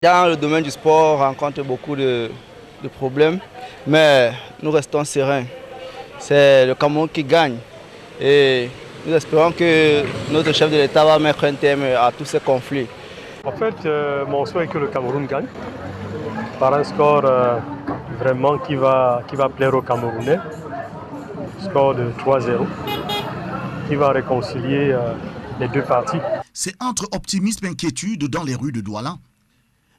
Dans le domaine du sport, on rencontre beaucoup de problèmes, mais nous restons sereins. C'est le Cameroun qui gagne et nous espérons que notre chef de l'État va mettre un terme à tous ces conflits. En fait, mon souhait est que le Cameroun gagne par un score vraiment qui va plaire aux Camerounais, score de 3-0, qui va réconcilier les deux parties. C'est entre optimisme et inquiétude dans les rues de Douala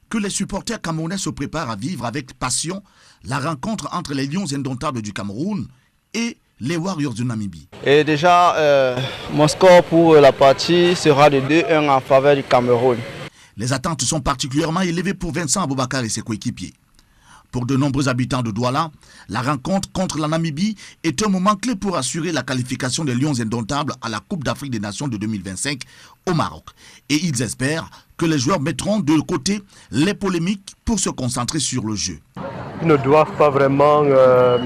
que les supporters camerounais se préparent à vivre avec passion la rencontre entre les Lions indomptables du Cameroun et les Warriors de Namibie. Et déjà, mon score pour la partie sera de 2-1 en faveur du Cameroun. Les attentes sont particulièrement élevées pour Vincent Aboubakar et ses coéquipiers. Pour de nombreux habitants de Douala, la rencontre contre la Namibie est un moment clé pour assurer la qualification des Lions indomptables à la Coupe d'Afrique des Nations de 2025 au Maroc. Et ils espèrent que les joueurs mettront de côté les polémiques pour se concentrer sur le jeu. Ils ne doivent pas vraiment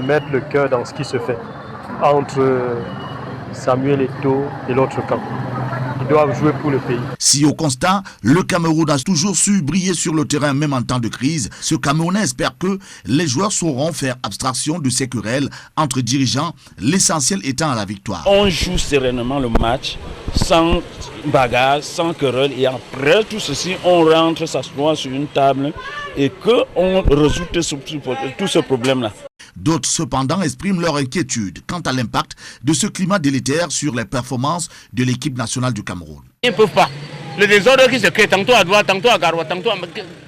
mettre le cœur dans ce qui se fait entre Samuel Eto'o et l'autre camp. Ils doivent jouer pour le pays. Si au constat, le Cameroun a toujours su briller sur le terrain même en temps de crise, ce Camerounais espère que les joueurs sauront faire abstraction de ces querelles entre dirigeants, l'essentiel étant à la victoire. On joue sereinement le match, sans bagarre, sans querelle, et après tout ceci, on rentre s'asseoir sur une table et qu'on résout tout ce problème-là. D'autres, cependant, expriment leur inquiétude quant à l'impact de ce climat délétère sur les performances de l'équipe nationale du Cameroun. Ils ne peuvent pas. Le désordre qui se crée, tantôt à Douala, tantôt à Garoua, tantôt à...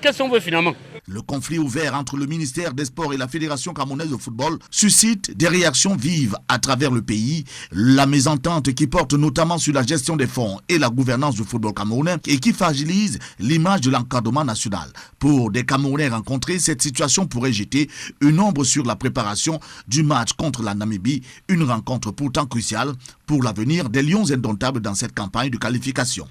Qu'est-ce qu'on veut finalement? Le conflit ouvert entre le ministère des Sports et la Fédération camerounaise de football suscite des réactions vives à travers le pays. La mésentente qui porte notamment sur la gestion des fonds et la gouvernance du football camerounais et qui fragilise l'image de l'encadrement national. Pour des Camerounais rencontrés, cette situation pourrait jeter une ombre sur la préparation du match contre la Namibie, une rencontre pourtant cruciale pour l'avenir des Lions indomptables dans cette campagne de qualification.